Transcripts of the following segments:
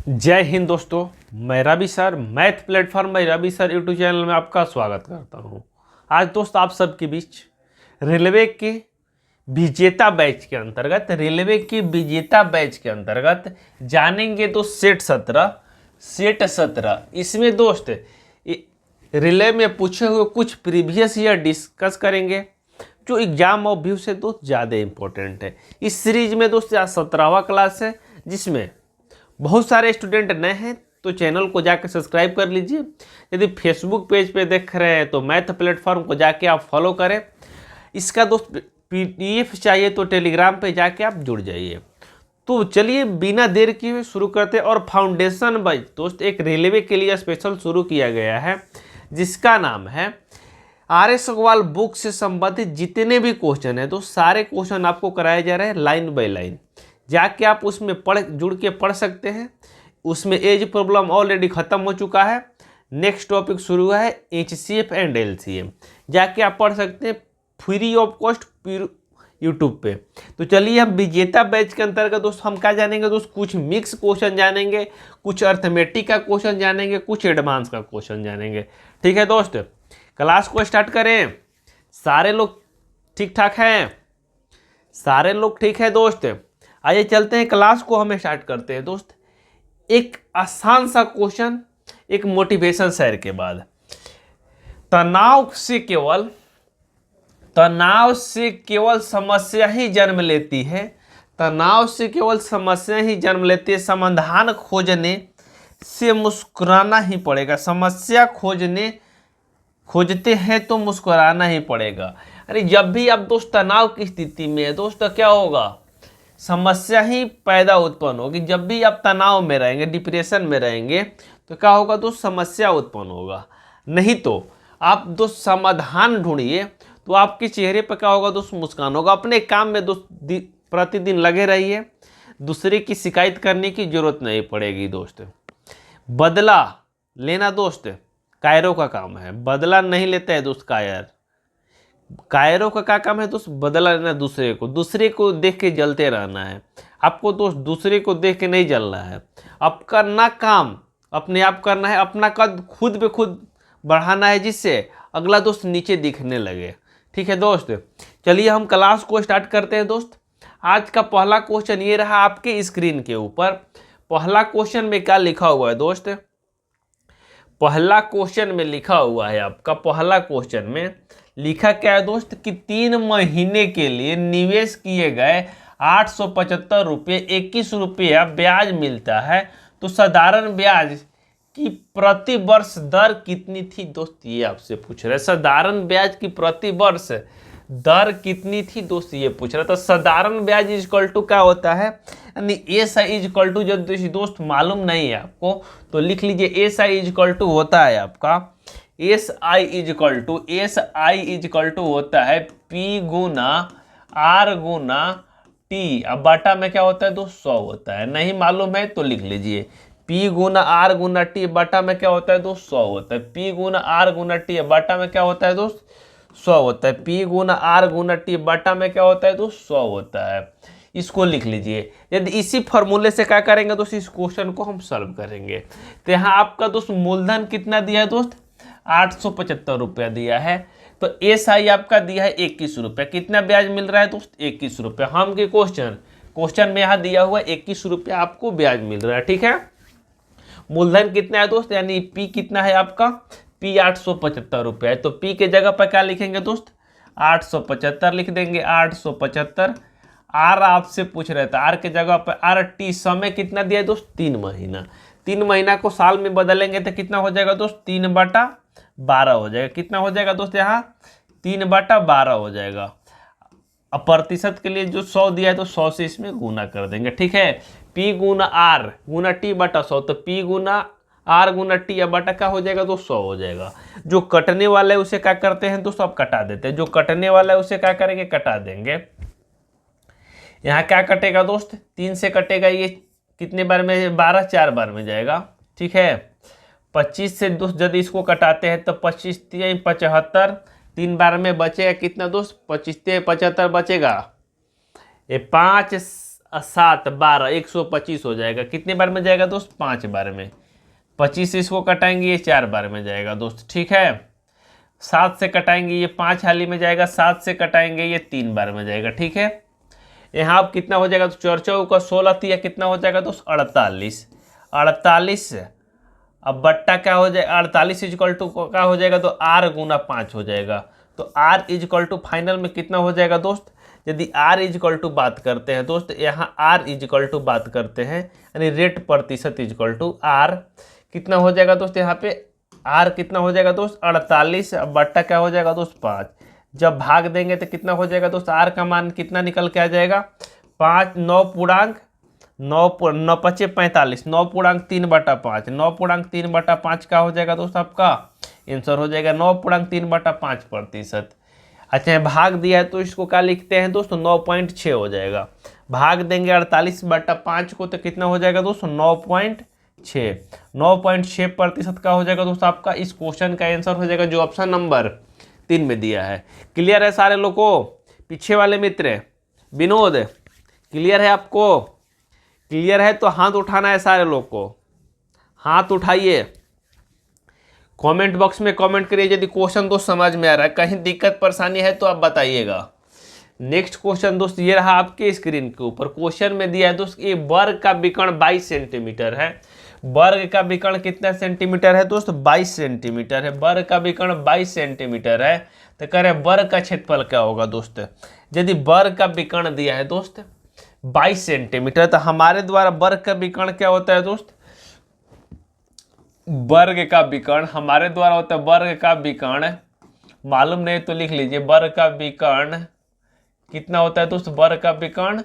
जय हिंद दोस्तों। मैं रवि सर मैथ प्लेटफॉर्म में रवि सर यूट्यूब चैनल में आपका स्वागत करता हूं। आज दोस्त आप सबके बीच रेलवे के विजेता बैच के अंतर्गत जानेंगे तो सेट 17 इसमें दोस्त रिले में पूछे हुए कुछ प्रीवियस ईयर डिस्कस करेंगे जो एग्जाम ऑफ व्यू से दोस्त ज़्यादा इंपॉर्टेंट है। इस सीरीज में दोस्त आज 17वां क्लास है, जिसमें बहुत सारे स्टूडेंट नए हैं तो चैनल को जाकर सब्सक्राइब कर लीजिए। यदि फेसबुक पेज पे देख रहे हैं तो मैथ प्लेटफॉर्म को जाके आप फॉलो करें। इसका दोस्त पीडीएफ चाहिए तो टेलीग्राम पे जाके आप जुड़ जाइए। तो चलिए बिना देर किए शुरू करते हैं। और फाउंडेशन बाय दोस्त एक रेलवे के लिए स्पेशल शुरू किया गया है, जिसका नाम है RS अग्रवाल बुक से संबंधित जितने भी क्वेश्चन है तो सारे क्वेश्चन आपको कराए जा रहे हैं लाइन बाय लाइन। जाके आप उसमें जुड़ के पढ़ सकते हैं। उसमें एज प्रॉब्लम ऑलरेडी ख़त्म हो चुका है। नेक्स्ट टॉपिक शुरू है HCF एंड LCM। जाके आप पढ़ सकते हैं फ्री ऑफ कॉस्ट यूट्यूब पे। तो चलिए हम विजेता बैच के अंतर्गत दोस्त हम क्या जानेंगे दोस्त, कुछ मिक्स क्वेश्चन जानेंगे, कुछ अर्थमेटिक का क्वेश्चन जानेंगे, कुछ एडवांस का क्वेश्चन जानेंगे। ठीक है दोस्त, क्लास को स्टार्ट करें। सारे लोग ठीक ठाक हैं? सारे लोग ठीक है दोस्त? आइए चलते हैं, क्लास को हम स्टार्ट करते हैं दोस्त। एक आसान सा क्वेश्चन एक मोटिवेशन शेयर के बाद। तनाव से केवल समस्या ही जन्म लेती है। तनाव से केवल समस्या ही जन्म लेती है। समाधान खोजने से मुस्कुराना ही पड़ेगा। समस्या खोजते हैं तो मुस्कुराना ही पड़ेगा। अरे जब भी आप दोस्त तनाव की स्थिति में है दोस्त तो क्या होगा, समस्या ही पैदा उत्पन्न होगी। जब भी आप तनाव में रहेंगे, डिप्रेशन में रहेंगे तो क्या होगा दोस्त, समस्या उत्पन्न होगा। नहीं तो आप दोस्त समाधान ढूंढिए तो आपके चेहरे पर क्या होगा दोस्त, मुस्कान होगा। अपने काम में दोस्त प्रतिदिन लगे रहिए, दूसरे की शिकायत करने की जरूरत नहीं पड़ेगी दोस्त। बदला लेना दोस्त कायरों का काम है, बदला नहीं लेता है दोस्त कायरों का क्या काम है दोस्त, बदला लेना दूसरे को देख के जलते रहना है। आपको दोस्त दूसरे को देख के नहीं जलना है। अब करना काम अपने आप करना है, अपना कद खुद पे खुद बढ़ाना है, जिससे अगला दोस्त नीचे दिखने लगे। ठीक है दोस्त, चलिए हम क्लास को स्टार्ट करते हैं दोस्त। आज का पहला क्वेश्चन ये रहा आपके स्क्रीन के ऊपर। पहला क्वेश्चन में क्या लिखा हुआ है दोस्त, पहला क्वेश्चन में लिखा हुआ है आपका, पहला क्वेश्चन में लिखा क्या है दोस्त कि 3 महीने के लिए निवेश किए गए 875 रुपये 21 रुपया ब्याज मिलता है, तो साधारण ब्याज की प्रति वर्ष दर कितनी थी दोस्त, ये आपसे पूछ रहे हैं। साधारण ब्याज की प्रति वर्ष दर कितनी थी दोस्त, ये पूछ रहा है। तो साधारण ब्याज इक्वल टू क्या होता है, यानी SI इक्वल टू, जब दोस्त मालूम नहीं है आपको तो लिख लीजिए SI इक्वल टू होता है आपका, SI इक्वल टू होता है P गुना R गुना T। अब बाटा में क्या होता है दोस्त, 100 होता है। नहीं मालूम है तो लिख लीजिए P गुना R गुना T, बाटा में क्या होता है दोस्त, 100 होता है। P गुना R गुना T, बाटा में क्या होता है दोस्त, 100 होता है। P गुना R गुना T, बाटा में क्या होता है दोस्त, 100 होता है। इसको लिख लीजिए। यदि इसी फॉर्मूले से क्या करेंगे दोस्त, इस क्वेश्चन को हम सॉल्व करेंगे। तो यहाँ आपका दोस्त मूलधन कितना दिया है दोस्त, 875 रुपया दिया है। तो SI आपका दिया है 21 रुपया। कितना ब्याज मिल रहा है दोस्त, 21 रुपया। हम के क्वेश्चन में यहाँ दिया हुआ 21 रुपया आपको ब्याज मिल रहा है। ठीक है, मूलधन कितना है दोस्त, यानी P कितना है आपका, P 875 रुपया है। तो P के जगह पर क्या लिखेंगे दोस्त, 875 लिख देंगे, 875। R आपसे पूछ रहे थे, R के जगह पर RT। समय कितना दिया है दोस्त, 3 महीना। 3 महीना को साल में बदलेंगे तो कितना हो जाएगा दोस्त, 3/12 हो जाएगा। कितना हो जाएगा दोस्त, यहाँ 3/12 हो जाएगा। अब प्रतिशत के लिए जो 100 दिया है तो 100 से इसमें गुना कर देंगे। ठीक है, P गुना R गुना T बटा 100, तो P गुना R गुना T या बटा क्या हो जाएगा तो 100 हो जाएगा। जो कटने वाला है उसे क्या करते हैं दोस्तों, अब कटा देते हैं। जो कटने वाला है उसे क्या करेंगे, कटा देंगे। यहाँ क्या कटेगा दोस्त, 3 से कटेगा, ये कितने बार में, 12 4 बार में जाएगा। ठीक है, 25 से दोस्त यदि इसको कटाते हैं तो 25 3 75, 3 बार में बचेगा कितना दोस्त, 25 3 75 बचेगा। ये 5 7 12 125 हो जाएगा। कितने बार में जाएगा दोस्त? 5 बार में। 25 से इसको कटाएंगे, ये 4 बार में जाएगा दोस्त। ठीक है, 7 से कटाएंगे, ये 5 हाली में जाएगा। 7 से कटाएंगे, ये 3 बार में जाएगा। ठीक है, यहाँ अब कितना हो जाएगा? तो 4 4 का 16 तिया कितना हो जाएगा दोस्त? 48। 48 अब बट्टा क्या हो जाएगा? 48 इजक्वल टू क्या हो जाएगा? तो r गुना 5 हो जाएगा। तो r इजक्वल टू फाइनल में कितना हो जाएगा दोस्त? यदि r इजक्वल टू बात करते हैं दोस्त, यहाँ r इजक्वल टू बात करते हैं, यानी रेट प्रतिशत इजक्वल टू r कितना हो जाएगा दोस्त? यहाँ पे r कितना हो जाएगा दोस्त? 48। अब बट्टा क्या हो जाएगा दोस्त? 5। जब भाग देंगे तो कितना हो जाएगा दोस्त? r का मान कितना निकल के आ जाएगा? 5 9 पूर्णांक 9 पचे 45, 9 पूर्णांक 3/5। 9 पूर्णांक 3/5 का हो जाएगा दोस्त? आपका आंसर हो जाएगा 9 पूर्णांक 3/5%। अच्छा, भाग दिया है तो इसको क्या लिखते हैं दोस्त? 9.6 हो जाएगा। भाग देंगे 48/5 को तो कितना हो जाएगा दोस्त? 9.6। 9.6% का हो जाएगा दोस्त आपका इस क्वेश्चन का आंसर हो जाएगा, जो ऑप्शन नंबर 3 में दिया है। क्लियर है सारे लोग को? पीछे वाले मित्र विनोद, क्लियर है आपको? क्लियर है तो हाथ उठाना है सारे लोग को, हाथ उठाइए, कमेंट बॉक्स में कमेंट करिए यदि क्वेश्चन दोस्त समझ में आ रहा है। कहीं दिक्कत परेशानी है तो आप बताइएगा। नेक्स्ट क्वेश्चन दोस्त ये रहा आपके स्क्रीन के ऊपर। क्वेश्चन में दिया है दोस्त, ये वर्ग का विकर्ण 22 सेंटीमीटर है। वर्ग का विकर्ण कितना सेंटीमीटर है दोस्त? 22 सेंटीमीटर है। वर्ग का विकर्ण 22 सेंटीमीटर है तो कह रहे वर्ग का क्षेत्रफल क्या होगा दोस्त? यदि वर्ग का विकर्ण दिया है दोस्त 22 सेंटीमीटर, तो हमारे द्वारा वर्ग का विकर्ण क्या होता है दोस्त? वर्ग का विकर्ण हमारे द्वारा होता है, वर्ग का विकर्ण मालूम नहीं तो लिख लीजिए। वर्ग का विकर्ण कितना होता है दोस्त? वर्ग का विकर्ण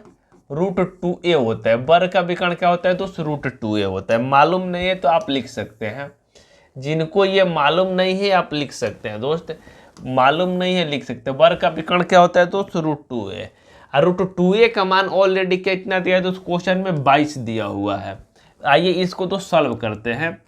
√2a होता है। वर्ग का विकर्ण क्या होता है दोस्त? √2a होता है। मालूम नहीं है तो आप लिख सकते हैं, जिनको ये मालूम नहीं है आप लिख सकते हैं दोस्त, मालूम नहीं है लिख सकते हैं। वर्ग का विकर्ण क्या होता है दोस्त? √2a। और √2a का मान ऑलरेडी कितना दिया है दोस्त? क्वेश्चन में 22 दिया हुआ है। आइए इसको तो सॉल्व करते हैं।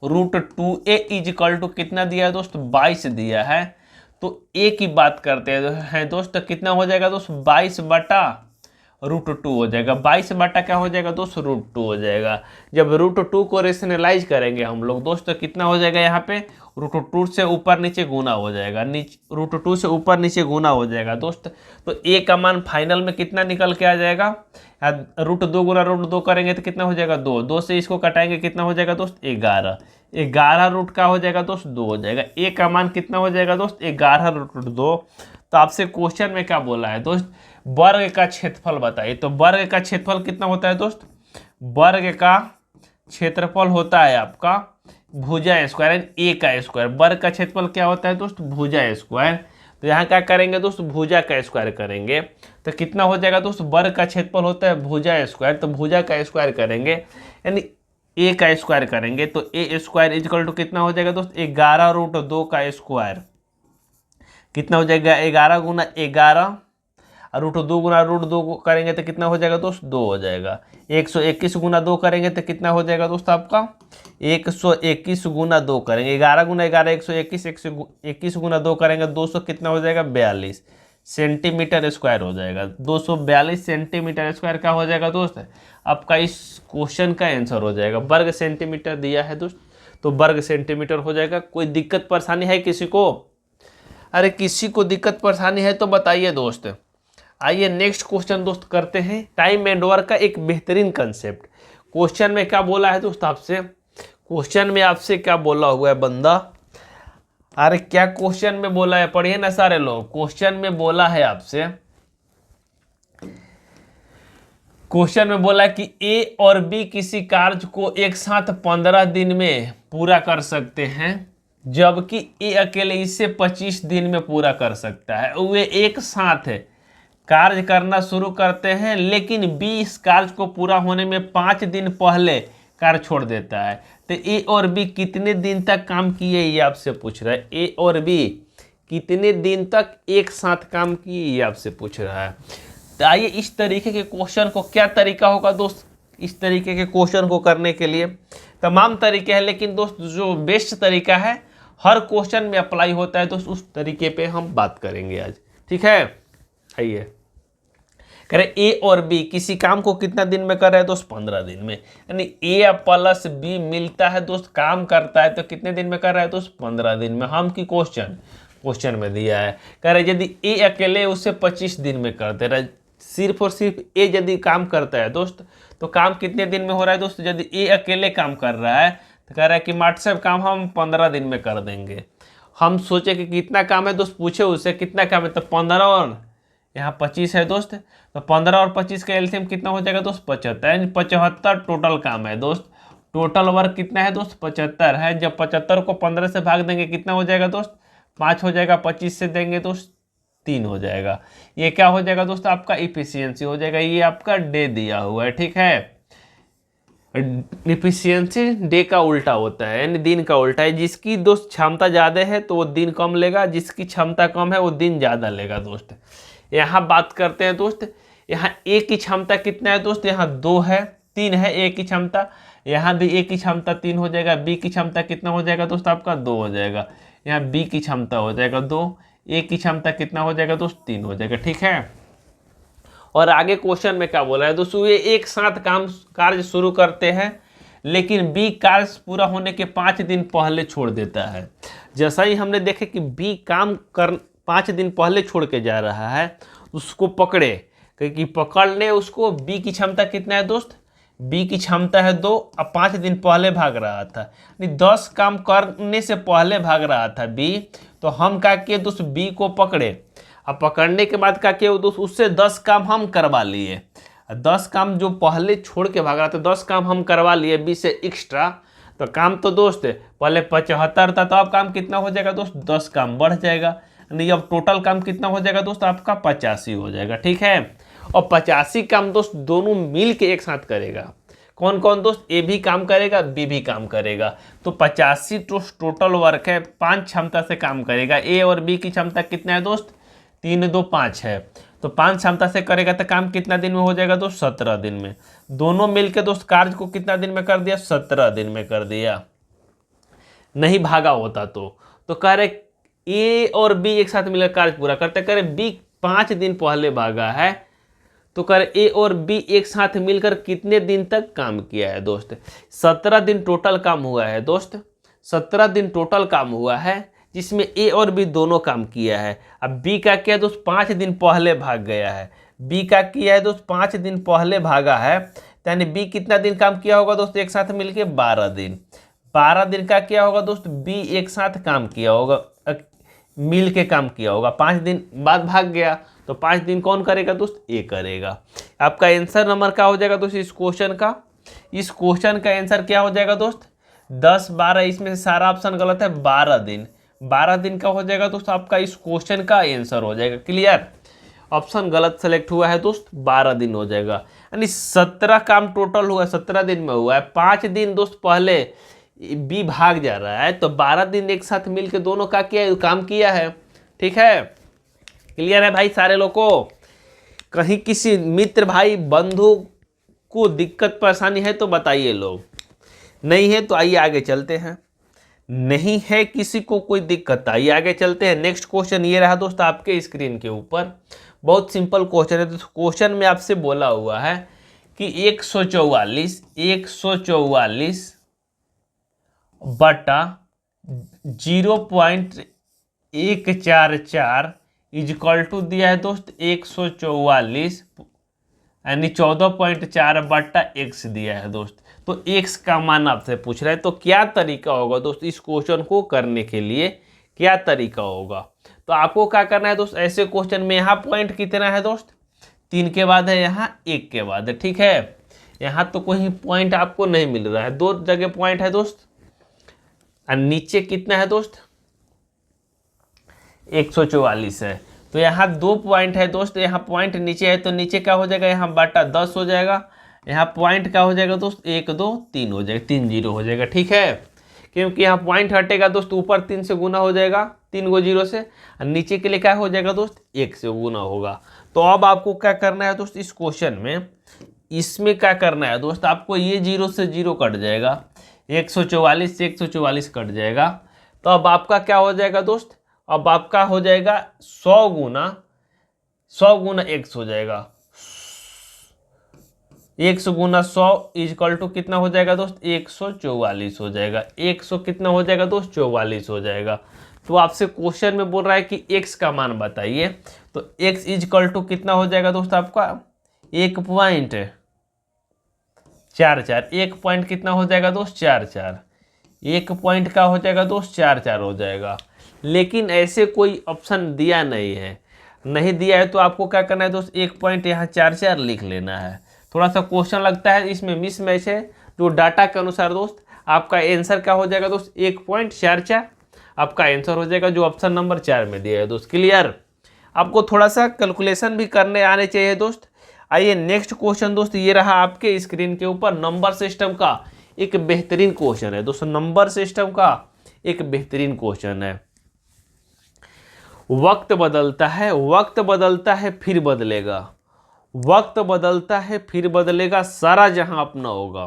√2a इजकल टू कितना दिया है दोस्त? 22 दिया है। तो a की बात करते हैं दोस्त, तो कितना हो जाएगा दोस्त? 22/√2 हो जाएगा। 22 बटा क्या हो जाएगा दोस्त? √2 हो जाएगा। जब √2 को रेशनलाइज करेंगे हम लोग दोस्त, तो कितना हो जाएगा? यहाँ पे √2 से ऊपर नीचे गुना हो जाएगा, √2 से ऊपर नीचे गुना हो जाएगा दोस्त। तो a का मान फाइनल में कितना निकल के आ जाएगा? √2 गुना √2 करेंगे तो कितना हो जाएगा? 2। 2 से इसको कटाएंगे कितना हो जाएगा दोस्त? 11। 11 रूट का हो जाएगा दोस्त? 2 हो जाएगा। a का मान कितना हो जाएगा दोस्त? 11√2। तो आपसे क्वेश्चन में क्या बोला है दोस्त? वर्ग का क्षेत्रफल बताइए। तो वर्ग का क्षेत्रफल कितना होता है दोस्त? वर्ग का क्षेत्रफल होता है आपका भुजा स्क्वायर, ए का स्क्वायर। वर्ग का क्षेत्रफल क्या होता है दोस्त? भुजा स्क्वायर। तो यहाँ क्या करेंगे दोस्त? भुजा का स्क्वायर करेंगे तो कितना हो जाएगा दोस्त? वर्ग का क्षेत्रफल होता है भुजा स्क्वायर, तो भुजा का स्क्वायर करेंगे यानी ए का स्क्वायर करेंगे तो ए स्क्वायर इजकल टू कितना हो जाएगा दोस्त? 11√2 का स्क्वायर कितना हो जाएगा? 11 गुना 11 और √2 गुना √2 करेंगे तो कितना हो जाएगा दोस्त? 2 हो जाएगा। 121 गुना 2 करेंगे तो कितना हो जाएगा दोस्त आपका? 121 गुना 2 करेंगे, 11 गुना 11 121, 121 गुना 2 करेंगे 200 कितना हो जाएगा? 42 सेंटीमीटर स्क्वायर हो जाएगा। 242 सेंटीमीटर स्क्वायर का हो जाएगा दोस्त आपका इस क्वेश्चन का आंसर हो जाएगा। वर्ग सेंटीमीटर दिया है दोस्त तो वर्ग सेंटीमीटर हो जाएगा। कोई दिक्कत परेशानी है किसी को? अरे किसी को दिक्कत परेशानी है तो बताइए दोस्त। आइए नेक्स्ट क्वेश्चन दोस्त करते हैं। टाइम एंड वर्क का एक बेहतरीन कंसेप्ट। क्वेश्चन में क्या बोला है दोस्त आपसे? क्वेश्चन में आपसे क्या बोला हुआ है बंदा? अरे क्या क्वेश्चन में बोला है? पढ़िए ना सारे लोग। क्वेश्चन में बोला है आपसे, क्वेश्चन में बोला कि ए और बी किसी कार्य को एक साथ 15 दिन में पूरा कर सकते हैं, जबकि ए अकेले इसे 25 दिन में पूरा कर सकता है। वे एक साथ कार्य करना शुरू करते हैं, लेकिन बी इस कार्य को पूरा होने में 5 दिन पहले कार्य छोड़ देता है। तो ए और बी कितने दिन तक काम किए ये आपसे पूछ रहा है। ए और बी कितने दिन तक एक साथ काम किए ये आपसे पूछ रहा है। तो आइए इस तरीके के क्वेश्चन को, क्या तरीका होगा दोस्त इस तरीके के क्वेश्चन को करने के लिए? तमाम तरीके हैं, लेकिन दोस्त जो बेस्ट तरीका है हर क्वेश्चन में अप्लाई होता है दोस्त, उस तरीके पे हम बात करेंगे आज। ठीक है, आइए कह रहे ए और बी किसी काम को कितना दिन में कर रहे हैं दोस्त, 15 दिन में। यानी ए प्लस बी मिलता है दोस्त, काम करता है तो कितने दिन में कर रहा है दोस्त, 15 दिन में। हम की क्वेश्चन में दिया है, कह रहे यदि ए अकेले उसे 25 दिन में करते रहे, सिर्फ और सिर्फ ए यदि काम करता है दोस्त तो काम कितने दिन में हो रहा है दोस्त, यदि ए अकेले काम कर रहा है तो कह रहा है कि व्हाट्सएप काम हम 15 दिन में कर देंगे। हम सोचे कि कितना काम है दोस्त, पूछे उससे कितना काम है, तो 15 और यहाँ 25 है दोस्त, तो 15 और 25 का एलसीएम कितना हो जाएगा दोस्त, 75, यानी 75 टोटल काम है दोस्त। टोटल वर्क कितना है दोस्त, 75 है। जब 75 को 15 से भाग देंगे कितना हो जाएगा दोस्त, 5 हो जाएगा। 25 से देंगे दोस्त 3 हो जाएगा। ये क्या हो जाएगा दोस्त, आपका इफिशियंसी हो जाएगा। ये आपका डे दिया हुआ है, ठीक है। इफिशियंसी डे का उल्टा होता है, यानी दिन का उल्टा है। जिसकी दोस्त क्षमता ज़्यादा है तो वो दिन कम लेगा, जिसकी क्षमता कम है वो दिन ज़्यादा लेगा दोस्त। यहाँ बात करते हैं दोस्त, यहाँ ए की क्षमता कितना है दोस्त, यहाँ 2 है, 3 है ए की क्षमता। यहाँ भी ए की क्षमता 3 हो जाएगा। बी की क्षमता कितना हो जाएगा दोस्त, आपका 2 हो जाएगा। यहाँ बी की क्षमता हो जाएगा 2, ए की क्षमता कितना हो जाएगा दोस्त, 3 हो जाएगा, ठीक है। और आगे क्वेश्चन में क्या बोला है दोस्तों, ये एक साथ कार्य शुरू करते हैं लेकिन बी कार्य पूरा होने के 5 दिन पहले छोड़ देता है। जैसा ही हमने देखे कि बी काम कर 5 दिन पहले छोड़ के जा रहा है, उसको पकड़े, क्योंकि पकड़ने उसको। बी की क्षमता कितना है दोस्त, बी की क्षमता है 2, अब 5 दिन पहले भाग रहा था, यानी 10 काम करने से पहले भाग रहा था बी। तो हम क्या किए दोस्त, बी को पकड़े। अब पकड़ने के बाद क्या किए दोस्त, उससे 10 काम हम करवा लिए। 10 काम जो पहले छोड़ के भाग रहा था, 10 काम हम करवा लिए बी से एक्स्ट्रा। तो काम तो दोस्त पहले 75 था, तो अब काम कितना हो जाएगा दोस्त, 10 काम बढ़ जाएगा, यानी अब टोटल काम कितना हो जाएगा दोस्त, आपका 85 हो जाएगा, ठीक है। और 85 काम दोस्त दोनों मिल के एक साथ करेगा। कौन कौन दोस्त, ए भी काम करेगा, बी भी काम करेगा। तो 85 तो टोटल वर्क है, 5 क्षमता से काम करेगा। ए और बी की क्षमता कितना है दोस्त, 3 2 5 है, तो 5 क्षमता से करेगा तो काम कितना दिन में हो जाएगा दोस्त, 17 दिन में। दोनों मिलके दोस्त कार्य को कितना दिन में कर दिया, 17 दिन में कर दिया। नहीं भागा होता तो कह रहे ए और बी एक साथ मिलकर कार्य पूरा करते, कह रहे बी 5 दिन पहले भागा है, तो कह रहे ए और बी एक साथ मिलकर कितने दिन तक काम किया है दोस्त, 17 दिन टोटल काम हुआ है दोस्त। 17 दिन टोटल काम हुआ है, जिसमें ए और बी दोनों काम किया है। अब बी का क्या है दोस्त, 5 दिन पहले भाग गया है। बी का किया है दोस्त 5 दिन पहले भागा है, यानी बी कितना दिन काम किया होगा दोस्त, एक साथ मिलके 12 दिन। 12 दिन का क्या होगा दोस्त, बी एक साथ काम किया होगा, मिल के काम किया होगा। 5 दिन बाद भाग गया, तो 5 दिन कौन करेगा दोस्त, ए करेगा। आपका आंसर नंबर क्या हो जाएगा दोस्त इस क्वेश्चन का, इस क्वेश्चन का आंसर क्या हो जाएगा दोस्त, 10 12, इसमें से सारा ऑप्शन गलत है, 12 दिन। 12 दिन का हो जाएगा दोस्त आपका इस क्वेश्चन का आंसर हो जाएगा। क्लियर, ऑप्शन गलत सेलेक्ट हुआ है दोस्त, 12 दिन हो जाएगा। यानी 17 काम टोटल हुआ, 17 दिन में हुआ है। 5 दिन दोस्त पहले बी भाग जा रहा है, तो 12 दिन एक साथ मिलकर दोनों का किया, काम किया है, ठीक है। क्लियर है भाई सारे लोग को। कहीं किसी मित्र भाई बंधु को दिक्कत परेशानी है तो बताइए लोग, नहीं है तो आइए आगे चलते हैं। नहीं है किसी को कोई दिक्कत, आइए आगे चलते हैं। नेक्स्ट क्वेश्चन ये रहा दोस्त आपके स्क्रीन के ऊपर, बहुत सिंपल क्वेश्चन है। तो क्वेश्चन में आपसे बोला हुआ है कि 144 बटा 0.144 इजक्वल टू दिया है दोस्त 144, यानी 14.4 बटा x दिया है दोस्त। तो x का मान आपसे पूछ रहा है, तो क्या तरीका होगा दोस्त इस क्वेश्चन को करने के लिए, क्या तरीका होगा। तो आपको क्या करना है दोस्त, ऐसे क्वेश्चन में यहाँ पॉइंट कितना है दोस्त, 3 के बाद है, यहाँ 1 के बाद है, ठीक है। यहाँ तो कोई पॉइंट आपको नहीं मिल रहा है, 2 जगह पॉइंट है दोस्त। और नीचे कितना है दोस्त, 144 है, तो यहाँ 2 पॉइंट है दोस्त। यहाँ पॉइंट नीचे है तो नीचे क्या हो जाएगा, यहाँ बटा 10 हो जाएगा। यहाँ पॉइंट क्या हो जाएगा दोस्त, 1 2 3 हो जाएगा, 3 0 हो जाएगा, ठीक है। क्योंकि यहाँ पॉइंट हटेगा दोस्त, ऊपर 3 से गुना हो जाएगा, 3 गो 0 से, और नीचे के लिए क्या हो जाएगा दोस्त, 1 से गुना होगा। तो अब आपको क्या करना है दोस्त इस क्वेश्चन में, इसमें क्या करना है दोस्त, आपको ये 0 से 0 कट जाएगा, 144 से 144 कट जाएगा। तो अब आपका क्या हो जाएगा दोस्त, अब आपका हो जाएगा 100 गुना x हो जाएगा, 100 गुना 100 इजकल टू कितना हो जाएगा दोस्त, 144 हो जाएगा। 100 कितना हो जाएगा दोस्त, 44 हो जाएगा। तो आपसे क्वेश्चन में बोल रहा है कि x का मान बताइए, तो x इजकल टू कितना हो जाएगा दोस्त आपका 1.44। 1 पॉइंट कितना हो जाएगा दोस्त, 44। 1 पॉइंट का हो जाएगा दोस्त 44 हो जाएगा। लेकिन ऐसे कोई ऑप्शन दिया नहीं है, नहीं दिया है तो आपको क्या करना है दोस्त, 1 पॉइंट यहाँ 44 लिख लेना है। थोड़ा सा क्वेश्चन लगता है इसमें मिसमैच है, जो डाटा के अनुसार दोस्त आपका आंसर क्या हो जाएगा दोस्त, 1.44 आपका आंसर हो जाएगा, जो ऑप्शन नंबर 4 में दिया है दोस्त। क्लियर? आपको थोड़ा सा कैलकुलेशन भी करने आने चाहिए दोस्त। आइए नेक्स्ट क्वेश्चन दोस्त, ये रहा आपके स्क्रीन के ऊपर, नंबर सिस्टम का एक बेहतरीन क्वेश्चन है दोस्तों। नंबर सिस्टम का एक बेहतरीन क्वेश्चन है। वक्त बदलता है, वक्त बदलता है फिर बदलेगा, वक्त बदलता है फिर बदलेगा, सारा जहां अपना होगा।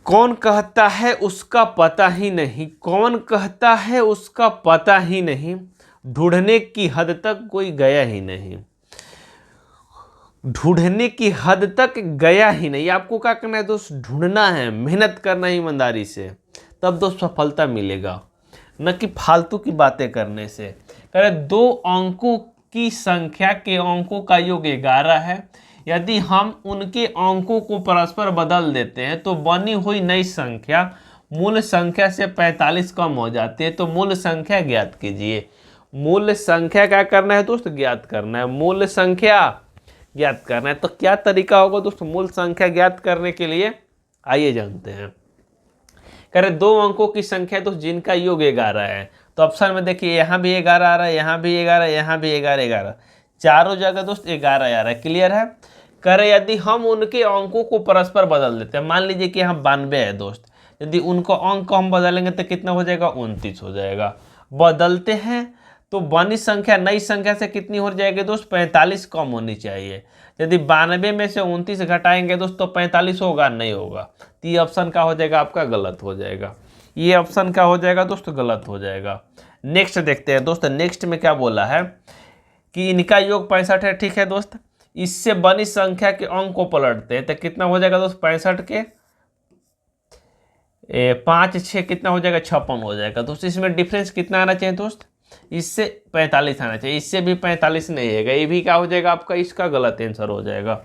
कौन कहता है उसका पता ही नहीं, कौन कहता है उसका पता ही नहीं, ढूंढने की हद तक कोई गया ही नहीं, ढूंढने की हद तक गया ही नहीं। आपको क्या करना है दोस्त, ढूंढना है, मेहनत करना है ईमानदारी से, तब दोस्त सफलता मिलेगा, न कि फालतू की बातें करने से। कह रहे 2 अंकों की संख्या के अंकों का योग 11 है, यदि हम उनके अंकों को परस्पर बदल देते हैं तो बनी हुई नई संख्या मूल संख्या से 45 कम हो जाती है। तो मूल संख्या ज्ञात कीजिए। मूल संख्या क्या करना है दोस्त, ज्ञात करना है, मूल संख्या ज्ञात करना है। तो क्या तरीका होगा दोस्त मूल संख्या ज्ञात करने के लिए, आइए जानते हैं। कह रहे 2 अंकों की संख्या दोस्त जिनका योग 11 है, तो ऑप्शन में देखिए यहाँ भी 11 आ रहा है, यहाँ भी 11, यहाँ भी 11, 11, चारों जगह दोस्त 11 आ रहा है। क्लियर है? कह रहे यदि हम उनके अंकों को परस्पर बदल देते हैं, मान लीजिए कि यहाँ 92 है दोस्त, यदि उनको अंक को हम बदलेंगे तो कितना हो जाएगा, 29 हो जाएगा। बदलते हैं तो बनी संख्या नई संख्या से कितनी हो जाएगी दोस्त, 45 कम होनी चाहिए। यदि 92 में से 29 घटाएंगे दोस्त तो 45 होगा, नहीं होगा। तो ये ऑप्शन का हो जाएगा आपका गलत हो जाएगा, ये ऑप्शन का हो जाएगा दोस्त गलत हो जाएगा। नेक्स्ट देखते हैं दोस्त, नेक्स्ट में क्या बोला है कि इनका योग 65 है। ठीक है दोस्त, इससे बनी संख्या के अंक को पलटते हैं तो कितना हो जाएगा दोस्त, 65 के 5 6 कितना हो जाएगा, 56 हो जाएगा दोस्त। इसमें डिफरेंस कितना आना चाहिए दोस्त, इससे 45 आना चाहिए, इससे भी 45 नहीं है, ये भी क्या हो जाएगा आपका, इसका गलत आंसर हो जाएगा।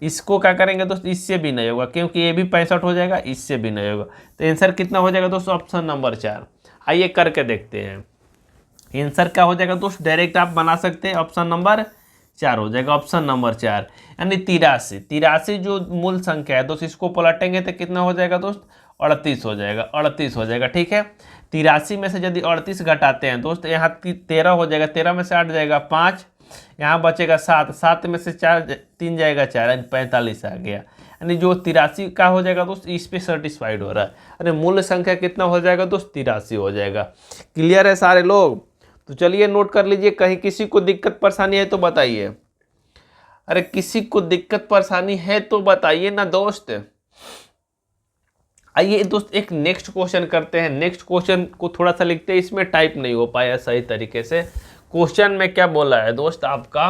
इसको क्या करेंगे दोस्त, इससे भी नहीं होगा क्योंकि ये भी 65 हो जाएगा, इससे भी नहीं होगा। तो आंसर कितना हो जाएगा दोस्त, ऑप्शन नंबर 4। आइए करके देखते हैं आंसर क्या हो जाएगा दोस्त, डायरेक्ट आप बना सकते हैं, ऑप्शन नंबर 4 हो जाएगा, ऑप्शन नंबर 4। यानी 83, 83 जो मूल संख्या है दोस्त, इसको पलटेंगे तो कितना हो जाएगा दोस्त, 38 हो जाएगा, 38 हो जाएगा। ठीक है, 83 में से यदि 38 घटाते हैं दोस्त, यहाँ 13 हो जाएगा, 13 में से 8 जाएगा 5, यहाँ बचेगा 7, 7 में से 4 3 जाएगा 4, यानी 45 आ गया। यानी जो 83 का हो जाएगा दोस्त, इस पे सेटिस्फाइड हो रहा है। अरे मूल संख्या कितना हो जाएगा दोस्त, 83 हो जाएगा। क्लियर है सारे लोग? तो चलिए नोट कर लीजिए, कहीं किसी को दिक्कत परेशानी है तो बताइए। अरे किसी को दिक्कत परेशानी है तो बताइए ना दोस्त। आइए दोस्त एक नेक्स्ट क्वेश्चन करते हैं। नेक्स्ट क्वेश्चन को थोड़ा सा लिखते हैं, इसमें टाइप नहीं हो पाया सही तरीके से। क्वेश्चन में क्या बोला है दोस्त आपका,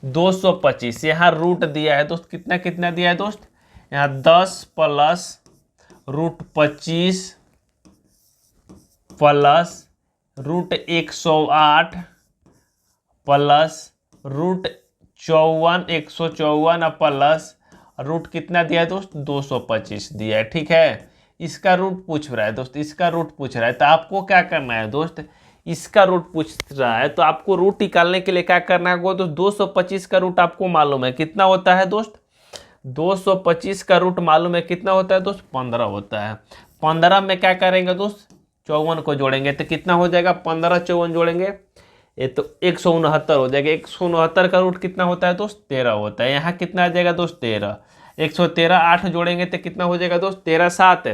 225 यहाँ रूट दिया है दोस्त, कितना कितना दिया है दोस्त, यहाँ 10 plus root 25 plus root 108 plus root 54 154 plus root कितना दिया है दोस्त, 225 दिया है। ठीक है, इसका रूट पूछ रहा है दोस्त, इसका रूट पूछ रहा है, तो आपको क्या करना है दोस्त, इसका रूट पूछ रहा है तो आपको रूट निकालने के लिए क्या करना है दोस्त, 225 का रूट आपको मालूम है कितना होता है दोस्त, 225 का रूट मालूम है कितना होता है दोस्त, 15 होता है। 15 में क्या करेंगे दोस्त, 54 को जोड़ेंगे तो कितना हो जाएगा, 15 54 जोड़ेंगे ये तो 169 हो जाएगा। 169 का रूट कितना होता है दोस्त, 13 होता है। यहाँ कितना आ जाएगा दोस्त, 13। 113 8 जोड़ेंगे तो कितना हो जाएगा दोस्त, 13 7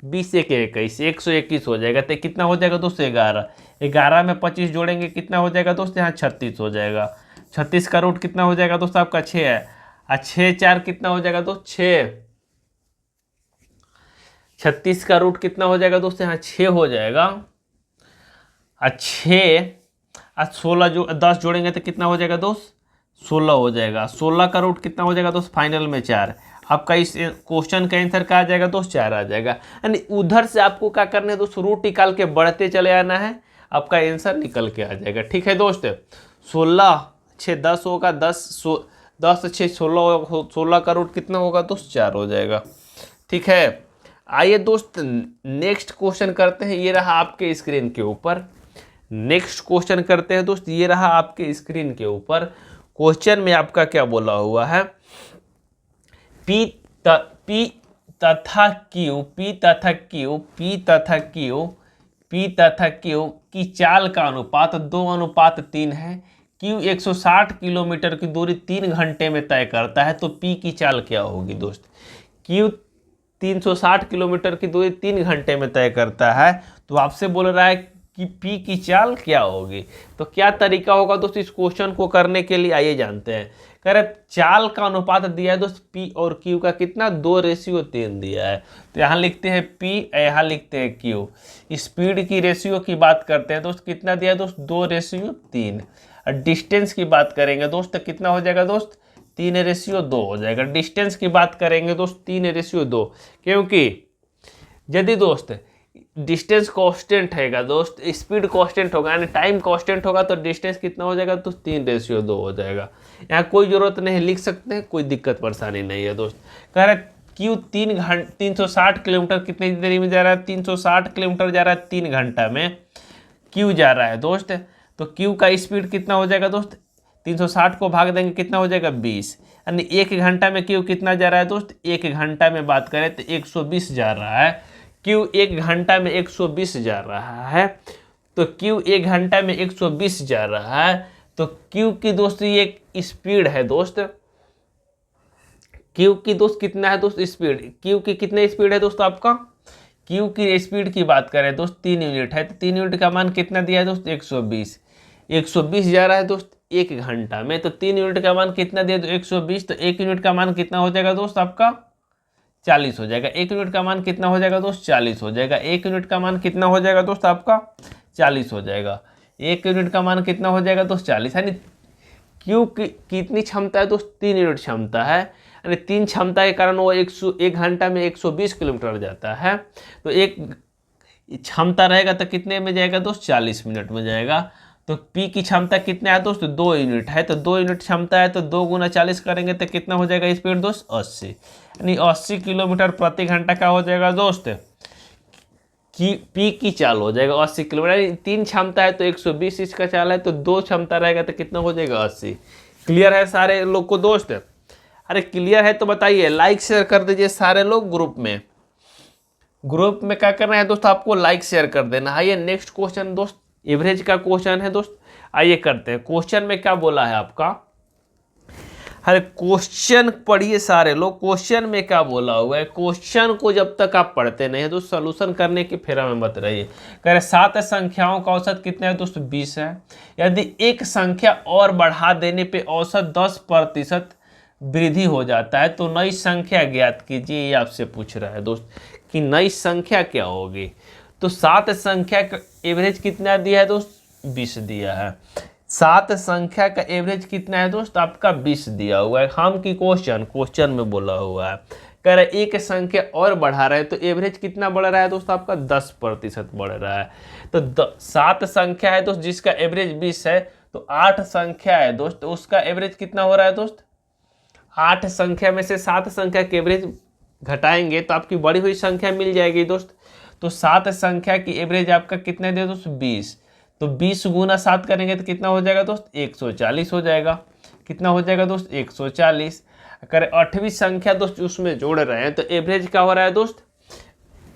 20 1 21 121 हो जाएगा। तो कितना हो जाएगा दोस्त, 11। 11 में 25 जोड़ेंगे कितना हो जाएगा दोस्त, यहाँ 36 हो जाएगा। 36 का रूट कितना हो जाएगा दोस्त आपका, 6 है। 6 4 कितना हो जाएगा दोस्त, 6। 36 का रूट कितना हो जाएगा दोस्त, यहाँ 6 हो जाएगा। 6 16 10 जोड़ेंगे तो कितना हो जाएगा दोस्त, 16 हो जाएगा। 16 का रूट कितना हो जाएगा दोस्त, फाइनल में 4। आपका इस क्वेश्चन का आंसर क्या आ जाएगा दोस्त, 4 आ जाएगा। यानी उधर से आपको क्या करना है दोस्त, रूट निकाल के बढ़ते चले आना है, आपका आंसर निकल के आ जाएगा। ठीक है दोस्त, 16 6 10 होगा, 10 6 16 का रूट कितना होगा दोस्त, 4 हो जाएगा। ठीक है, आइए दोस्त नेक्स्ट क्वेश्चन करते हैं। ये रहा आपके स्क्रीन के ऊपर, नेक्स्ट क्वेश्चन करते हैं दोस्त। ये रहा आपके स्क्रीन के ऊपर, क्वेश्चन में आपका क्या बोला हुआ है, पी तथा क्यू की चाल का अनुपात 2:3 है। क्यू 160 किलोमीटर की दूरी 3 घंटे में तय करता है, तो पी की चाल क्या होगी दोस्त। क्यू 360 किलोमीटर की दूरी 3 घंटे में तय करता है, तो आपसे बोल रहा है कि पी की चाल क्या होगी। तो क्या तरीका होगा दोस्त इस क्वेश्चन को करने के लिए, आइए जानते हैं। कह रहे चाल का अनुपात दिया है दोस्त पी और क्यू का कितना, 2:3 दिया है। तो यहाँ लिखते हैं पी, यहाँ लिखते हैं क्यू। स्पीड की रेशियो की बात करते हैं दोस्त, कितना दिया है दोस्त, 2:3। और डिस्टेंस की बात करेंगे दोस्त तो कितना हो जाएगा दोस्त, 3:2 हो जाएगा। डिस्टेंस की बात करेंगे दोस्त 3:2, क्योंकि यदि दोस्त डिस्टेंस कांस्टेंट हैगा दोस्त, स्पीड कांस्टेंट होगा, यानी टाइम कांस्टेंट होगा, तो डिस्टेंस कितना हो जाएगा दोस्त, 3:2 हो जाएगा। यहाँ कोई जरूरत नहीं, लिख सकते हैं, कोई दिक्कत परेशानी नहीं है दोस्त। कह रहा है क्यू 360 किलोमीटर कितनी देरी में जा रहा है, 360 किलोमीटर जा रहा है 3 घंटा में क्यू जा रहा है दोस्त। तो क्यू का स्पीड कितना हो जाएगा दोस्त, 360 को भाग देंगे कितना हो जाएगा, 20। यानी 1 घंटा में क्यू कितना जा रहा है दोस्त, 1 घंटा में बात करें तो 120 जा रहा है। क्यू 1 घंटा में 120 जा रहा है, तो क्यू 1 घंटा में 120 जा रहा है, तो क्यू की दोस्त ये स्पीड है दोस्त। क्यू की दोस्त कितना है दोस्त स्पीड, क्यू की कितने स्पीड है दोस्त आपका, क्यू की स्पीड की बात करें दोस्त 3 यूनिट है, तो 3 यूनिट का मान कितना दिया है दोस्त, 120। 120 जा रहा है दोस्त 1 घंटा में, तो 3 यूनिट का मान कितना दिया तो 120, तो 1 यूनिट का मान कितना हो जाएगा दोस्त आपका, 40 हो जाएगा। 1 यूनिट का मान कितना हो जाएगा दोस्त, 40 हो जाएगा। 1 यूनिट का मान कितना हो जाएगा दोस्त आपका, 40 हो जाएगा। 1 यूनिट का मान कितना हो जाएगा दोस्त, 40। यानी क्यू की कितनी क्षमता है दोस्त, 3 यूनिट क्षमता है। यानी 3 क्षमता के कारण वो 1 घंटा में 120 किलोमीटर जाता है। तो एक क्षमता रहेगा तो कितने में जाएगा दोस्त, 40 मिनट में जाएगा। तो P की क्षमता कितना है दोस्त, 2 यूनिट है, तो 2 यूनिट क्षमता है, तो 2 × 40 करेंगे तो कितना हो जाएगा स्पीड दोस्त, 80। यानी 80 किलोमीटर प्रति घंटा का हो जाएगा दोस्त कि P की चाल हो जाएगा 80 किलोमीटर। यानी 3 क्षमता है तो 120 इसका चाल है, तो 2 क्षमता रहेगा तो कितना हो जाएगा, 80। क्लियर है सारे लोग को दोस्त, अरे क्लियर है तो बताइए, लाइक शेयर कर दीजिए सारे लोग ग्रुप में। ग्रुप में क्या करना है दोस्त, आपको लाइक शेयर कर देना। आइए नेक्स्ट क्वेश्चन दोस्त, एवरेज का क्वेश्चन है दोस्त, आइए करते हैं। क्वेश्चन में क्या बोला है आपका, अरे क्वेश्चन पढ़िए सारे लोग, क्वेश्चन में क्या बोला हुआ है। क्वेश्चन को जब तक आप पढ़ते नहीं है दोस्त, सॉल्यूशन करने की फेरा में मत रहिए। कह रहे 7 संख्याओं का औसत कितना है दोस्त, 20 है। यदि एक संख्या और बढ़ा देने पे औसत 10% वृद्धि हो जाता है, तो नई संख्या ज्ञात कीजिए। ये आपसे पूछ रहा है दोस्त कि नई संख्या क्या होगी। तो 7 संख्या का एवरेज कितना दिया है दोस्त, 20 दिया है। 7 संख्या का एवरेज कितना है दोस्त आपका, 20 दिया हुआ है। हम की क्वेश्चन में बोला हुआ है, कह रहे एक संख्या और बढ़ा रहे हैं, तो एवरेज कितना बढ़ रहा है दोस्त आपका, 10% बढ़ रहा है। तो 7 संख्या है दोस्त जिसका एवरेज 20 है, तो 8 संख्या है दोस्त, तो उसका एवरेज कितना हो रहा है दोस्त, 8 संख्या में से 7 संख्या के एवरेज घटाएंगे तो आपकी बड़ी हुई संख्या मिल जाएगी दोस्त। तो 7 संख्या की एवरेज आपका कितने दे दोस्त, 20। तो 20 × 7 करेंगे तो कितना हो जाएगा दोस्त, 140 हो जाएगा। कितना हो जाएगा दोस्त, 140। अगर 8वीं संख्या दोस्त उसमें जोड़ रहे हैं, तो एवरेज क्या हो रहा है दोस्त,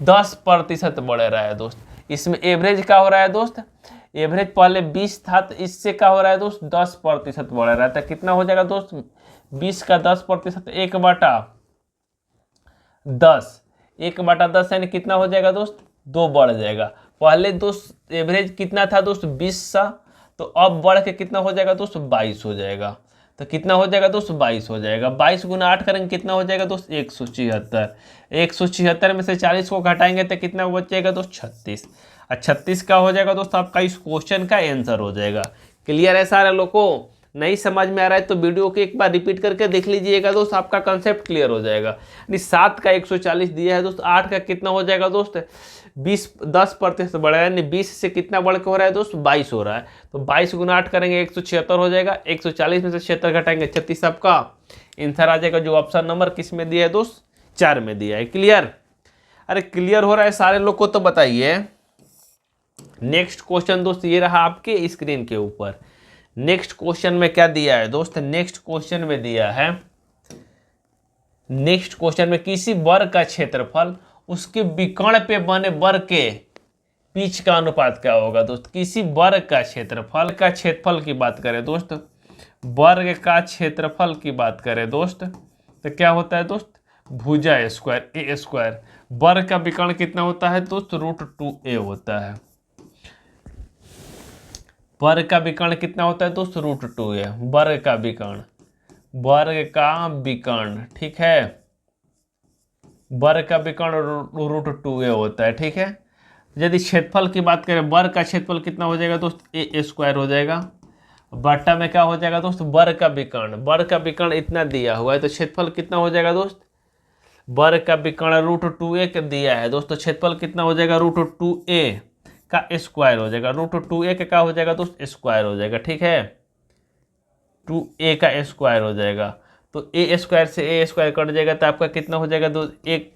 10% बढ़ रहा है दोस्त। इसमें एवरेज क्या हो रहा है दोस्त, एवरेज पहले 20 था, तो इससे क्या हो रहा है दोस्त, 10% बढ़ रहा है। तो कितना हो जाएगा दोस्त, 20 का 10%, 1/10, 1/10 यानी कितना हो जाएगा दोस्त, 2 बढ़ जाएगा। पहले दोस्त एवरेज कितना था दोस्त, 20 सा, तो अब बढ़ के कितना हो जाएगा दोस्त, 22 हो जाएगा। तो कितना हो जाएगा दोस्त, 22 हो जाएगा। 22 × 8 करेंगे कितना हो जाएगा दोस्त, 176। 176 में से 40 को घटाएंगे तो कितना बचेगा दोस्त, 36। और 36 का हो जाएगा दोस्त आपका इस क्वेश्चन का आंसर हो जाएगा। क्लियर है सारे लोग को। नहीं समझ में आ रहा है तो वीडियो को एक बार रिपीट करके देख लीजिएगा दोस्त, आपका कंसेप्ट क्लियर हो जाएगा। यानी 7 का 140 दिया है दोस्त, 8 का कितना हो जाएगा दोस्त, 10% बढ़ा है, यानी 20 से कितना बढ़ के हो रहा है दोस्त, 22 हो रहा है। तो 22 गुना 8 करेंगे 176 हो जाएगा, 140 में से 76 घटाएंगे 36, आपका आंसर आ जाएगा। जो ऑप्शन नंबर किस में दिया है दोस्त, 4 में दिया है। क्लियर? अरे क्लियर हो रहा है सारे लोग को तो बताइए। नेक्स्ट क्वेश्चन दोस्त ये रहा आपके स्क्रीन के ऊपर। नेक्स्ट क्वेश्चन में क्या दिया है दोस्त, नेक्स्ट क्वेश्चन में दिया है, नेक्स्ट क्वेश्चन में किसी वर्ग का क्षेत्रफल उसके विकर्ण पे बने वर्ग के पिच का अनुपात क्या होगा दोस्त। किसी वर्ग का क्षेत्रफल की बात करें दोस्त, वर्ग का क्षेत्रफल की बात करें दोस्त, तो क्या होता है दोस्त, भुजा स्क्वायर ए स्क्वायर। वर्ग का विकर्ण कितना होता है दोस्त, √2a होता है। वर्ग का विकर्ण कितना होता है दोस्त, √2a। वर्ग का विकर्ण ठीक है, वर्ग का विकर्ण √2a होता है, ठीक है। यदि क्षेत्रफल की बात करें, वर्ग का क्षेत्रफल कितना हो जाएगा दोस्त, a स्क्वायर हो जाएगा, बट्टा में क्या हो जाएगा दोस्त, वर्ग का विकर्ण इतना दिया हुआ है, तो क्षेत्रफल कितना हो जाएगा दोस्त, वर्ग का विकर्ण √2a का दिया है दोस्तों, क्षेत्रफल कितना हो जाएगा, √2a का स्क्वायर हो जाएगा, √2a का क्या हो जाएगा दोस्त, स्क्वायर हो जाएगा, ठीक है, 2a का स्क्वायर हो जाएगा। तो a स्क्वायर से a स्क्वायर कट जाएगा, तो आपका कितना हो जाएगा दोस्त, 1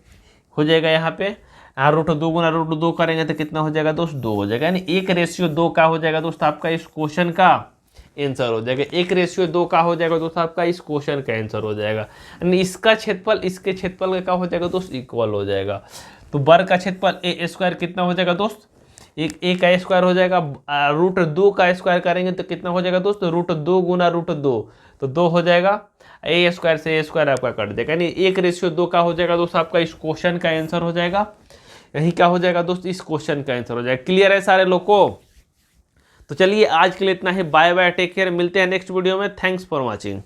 हो जाएगा यहाँ पे, यहाँ √2 गुना √2 करेंगे तो कितना हो जाएगा दोस्त, 2 हो जाएगा। यानी 1:2 का हो जाएगा दोस्त आपका इस क्वेश्चन का आंसर हो जाएगा। 1:2 का हो जाएगा दोस्त आपका इस क्वेश्चन का आंसर हो जाएगा। यानी इसका क्षेत्रफल इसके क्षेत्रफल का क्या हो जाएगा दोस्त, इक्वल हो जाएगा। तो वर्ग का क्षेत्रफल a स्क्वायर कितना हो जाएगा दोस्त, एक a का स्क्वायर हो जाएगा, √2 का स्क्वायर करेंगे तो कितना हो जाएगा दोस्त, √2 गुना √2, तो 2 हो जाएगा। a स्क्वायर से a स्क्वायर आपका कट देगा, यानी 1:2 का हो जाएगा दोस्त आपका इस क्वेश्चन का आंसर हो जाएगा। यही क्या हो जाएगा दोस्त, इस क्वेश्चन का आंसर हो जाएगा। क्लियर है सारे लोग को? तो चलिए आज के लिए इतना ही, बाय बाय, टेक केयर, मिलते हैं नेक्स्ट वीडियो में। Thanks for watching.